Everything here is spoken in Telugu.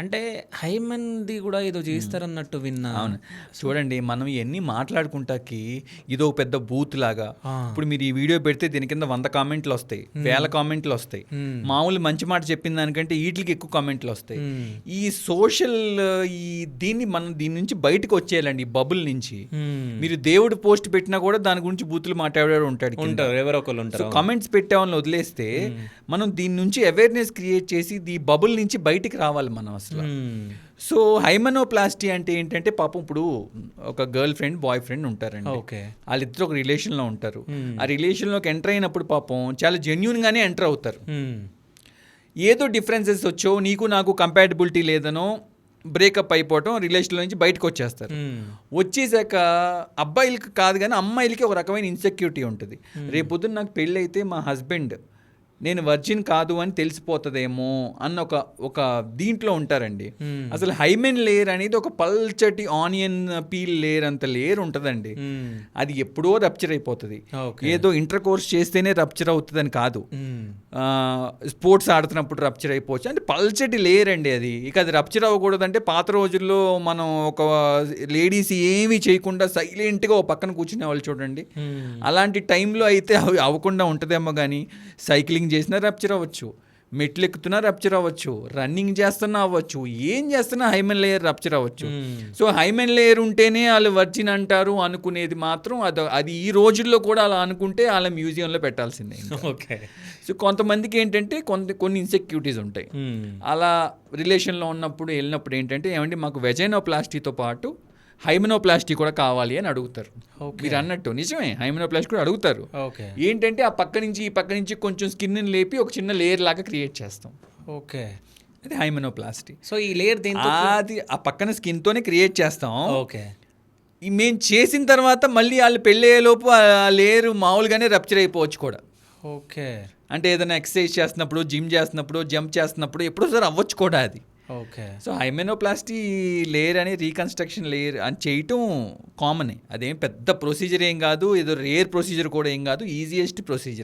అంటే హైమన్ది కూడా ఏదో చేస్తారన్నట్టు విన్నా. అవును, చూడండి మనం ఇవన్నీ మాట్లాడుకుంటాకి ఇదో పెద్ద బూత్ లాగా. ఇప్పుడు మీరు ఈ వీడియో పెడితే దీని కింద 100 కామెంట్లు వస్తాయి, 1000 కామెంట్లు వస్తాయి. మామూలు మంచి మాట చెప్పిన దానికంటే వీటికి ఎక్కువ కామెంట్లు వస్తాయి. ఈ సోషల్ ఈ మనం దీని నుంచి బయటకు వచ్చేయాలండి, ఈ బబుల్ నుంచి. మీరు దేవుడు పోస్ట్ పెట్టినా కూడా దాని గురించి బూతులు మాట్లాడాడు ఉంటారు, ఎవరో ఒకళ్ళు ఉంటారు. కామెంట్స్ పెట్టామని వదిలేస్తే మనం దీని నుంచి అవేర్నెస్ క్రియేట్ చేసి ఈ బబుల్ నుంచి బయటికి రావాలి మనం అసలు. సో హైమనోప్లాస్టీ అంటే ఏంటంటే పాపం ఇప్పుడు ఒక గర్ల్ ఫ్రెండ్ బాయ్ ఫ్రెండ్ ఉంటారండి, వాళ్ళిద్దరు ఒక రిలేషన్లో ఉంటారు. ఆ రిలేషన్లోకి ఎంటర్ అయినప్పుడు పాపం చాలా జెన్యూన్గానే ఎంటర్ అవుతారు. ఏదో డిఫరెన్సెస్ వచ్చో నీకు నాకు కంపాటబిలిటీ లేదనో బ్రేకప్ అయిపోవటం, రిలేషన్లో నుంచి బయటకు వచ్చేస్తారు. వచ్చేసాక అబ్బాయిలకి కాదు కానీ అమ్మాయిలకి ఒక రకమైన ఇన్సెక్యూరిటీ ఉంటుంది. రేపొద్దున నాకు పెళ్ళి అయితే మా హస్బెండ్ నేను వర్జిన్ కాదు అని తెలిసిపోతుందేమో అన్న ఒక దీంట్లో ఉంటారండి. అసలు హైమెన్ లేయర్ అనేది ఒక పల్చటి ఆనియన్ పీల్ లేయర్ అంత లేయర్ ఉంటుందండి. అది ఎప్పుడో రప్చర్ అయిపోతుంది. ఏదో ఇంటర్ కోర్స్ చేస్తేనే రప్చర్ అవుతుందని కాదు, స్పోర్ట్స్ ఆడుతున్నప్పుడు రప్చర్ అయిపోవచ్చు. అంటే పల్చటి లేయర్ అండి అది. ఇక అది రప్చర్ అవ్వకూడదంటే పాత రోజుల్లో మనం ఒక లేడీస్ ఏమీ చేయకుండా సైలెంట్గా ఒక పక్కన కూర్చునే వాళ్ళు చూడండి, అలాంటి టైంలో అయితే అవి అవ్వకుండా ఉంటుందేమో. కానీ సైక్లింగ్ చేసినా రప్చర్ అవ్వచ్చు, మెట్లు ఎక్కుతున్నా రప్చర్ అవ్వచ్చు, రన్నింగ్ చేస్తున్నా అవ్వచ్చు, ఏం చేస్తున్నా హైమెన్ లేయర్ రప్చర్ అవ్వచ్చు. సో హైమెన్ లేయర్ ఉంటేనే వాళ్ళు వర్జిన్ అంటారు అనుకునేది మాత్రం అది ఈ రోజుల్లో కూడా అలా అనుకుంటే వాళ్ళ మ్యూజియంలో పెట్టాల్సిందే. ఓకే. సో కొంతమందికి ఏంటంటే కొన్ని ఇన్సెక్యూరిటీస్ ఉంటాయి. అలా రిలేషన్లో ఉన్నప్పుడు వెళ్ళినప్పుడు ఏంటంటే ఏమంటే మాకు వెజైనోప్లాస్టీతో పాటు హైమెనోప్లాస్టీ కూడా కావాలి అని అడుగుతారు. మీరు అన్నట్టు నిజమే, హైమెనోప్లాస్టీ కూడా అడుగుతారు. ఏంటంటే ఆ పక్క నుంచి ఈ పక్క నుంచి కొంచెం స్కిన్ లేపి ఒక చిన్న లేయర్ లాగా క్రియేట్ చేస్తాం. ఓకే, అది హైమెనోప్లాస్టీ. సో ఈ లేయర్ అది ఆ పక్కన స్కిన్తోనే క్రియేట్ చేస్తాం. ఓకే, మేము చేసిన తర్వాత మళ్ళీ వాళ్ళు పెళ్ళయ్యేలోపు ఆ లేయర్ మామూలుగానే రప్చర్ అయిపోవచ్చు కూడా. ఓకే, అంటే ఏదైనా ఎక్సర్సైజ్ చేస్తున్నప్పుడు, జిమ్ చేస్తున్నప్పుడు, జంప్ చేస్తున్నప్పుడు ఎప్పుడోసారి అవ్వచ్చు కూడా అది. ఓకే. సో హైమెనోప్లాస్టీ లేయర్ అని రీకన్స్ట్రక్షన్ లేయర్ అని చేయటం కామనే, అదేం పెద్ద ప్రొసీజర్ ఏం కాదు, ఏదో రేర్ ప్రొసీజర్ కూడా ఏం కాదు, ఈజియెస్ట్ ప్రొసీజర్.